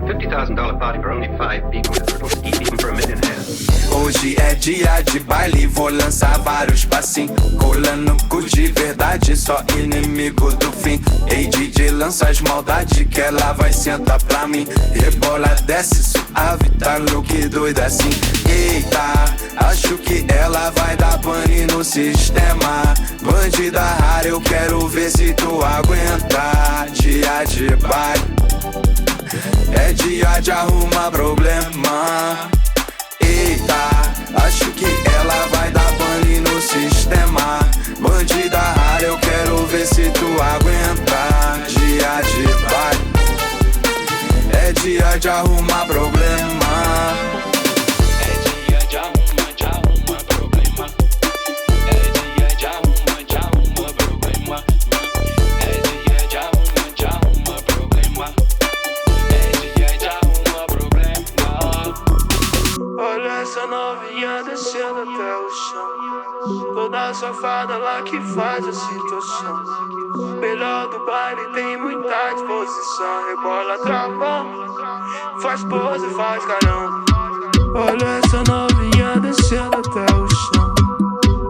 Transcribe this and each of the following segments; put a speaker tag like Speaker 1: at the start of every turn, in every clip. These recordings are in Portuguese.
Speaker 1: $50,000 party for only 5 people. It'll eat even for $1.5 million.
Speaker 2: Hoje é dia de baile, vou lançar vários passinhos. Colando cu de verdade, só inimigo do fim. Ei DJ, lança as maldades que ela vai sentar pra mim. Rebola, desce suave, tá louco e doida assim. Eita, acho que ela vai dar pane no sistema. Bandida rara, eu quero ver se tu aguenta. Dia de baile é dia de arrumar problema. Eita, acho que ela vai dar pane no sistema. Bandida rara, eu quero ver se tu aguenta. Dia de baile é dia de arrumar problema. É dia de arrumar problema. É dia de arrumar problema. É dia de arrumar problema. Olha essa novinha descendo até o chão. Toda safada lá que faz a situação. Melhor do baile tem muita disposição. Rebola travando, faz pose, faz carão. Olha essa novinha descendo até o chão.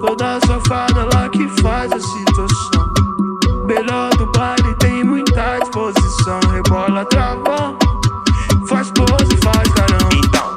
Speaker 2: Toda safada lá que faz a situação. Melhor do baile tem muita disposição. Rebola travando, faz pose, faz carão. Então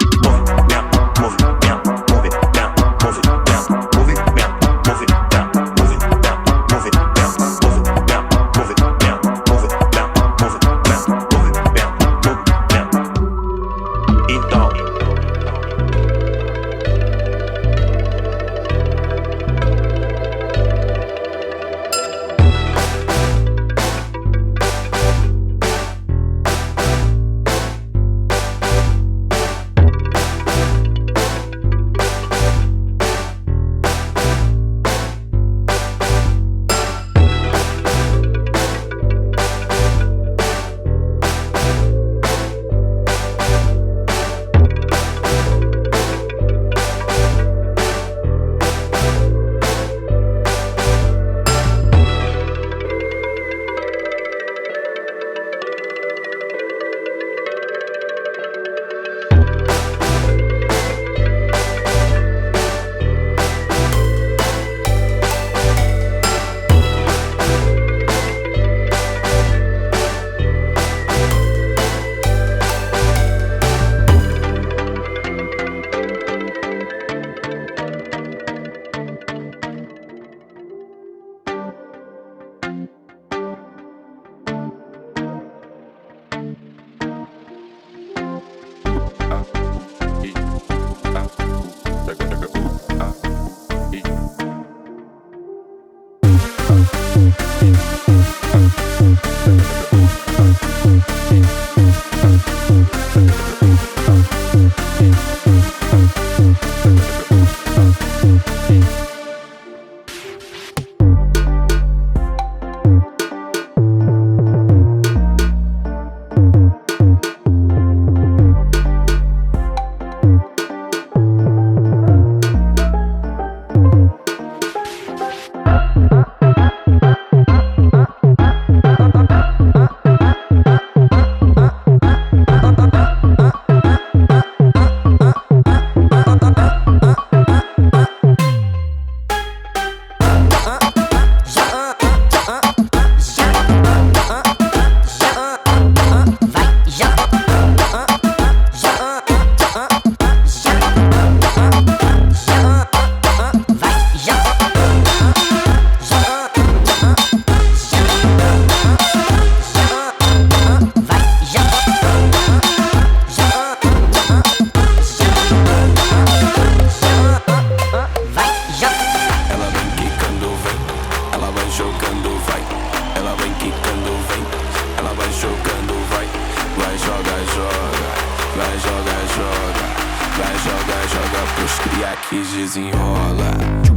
Speaker 3: que desenrola.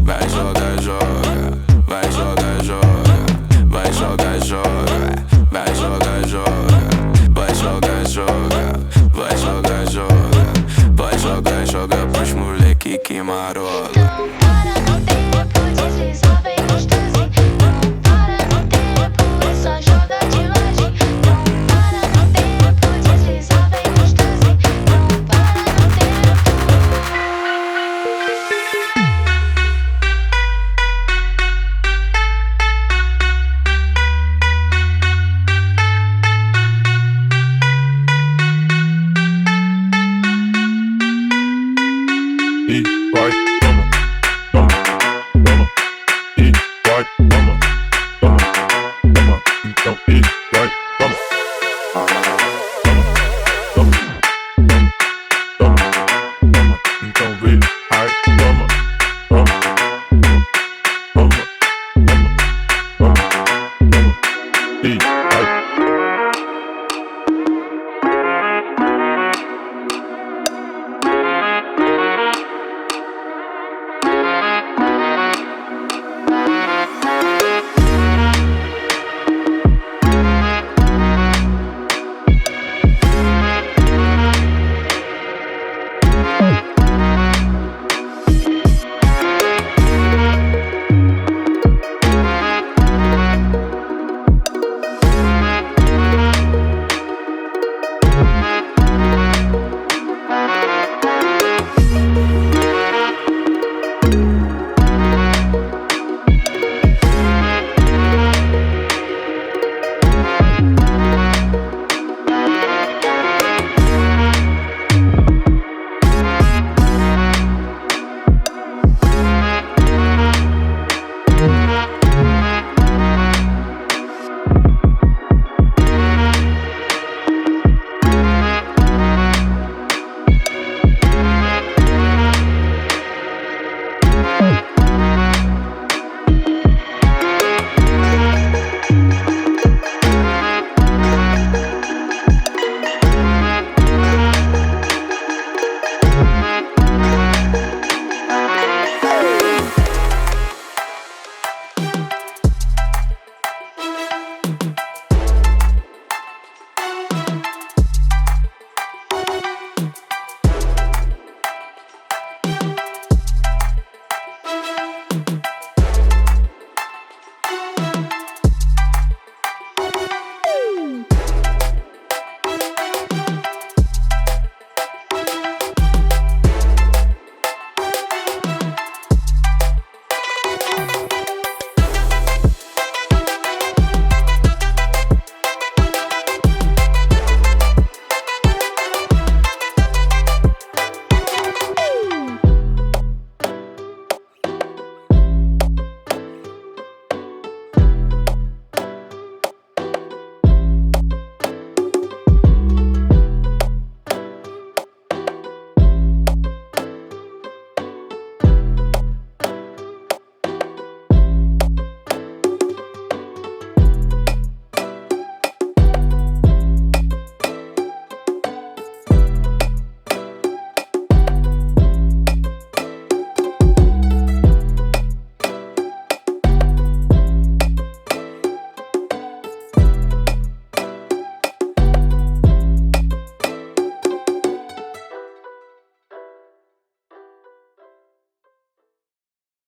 Speaker 3: Vai jogar, joga, vai jogar, joga, vai jogar, joga, vai jogar, joga, vai jogar, joga, vai jogar, joga, vai jogar, joga pros moleque que marola.
Speaker 4: Para no tempo, desliza bem gostosinho. Para no tempo, só joga de lado. Ih.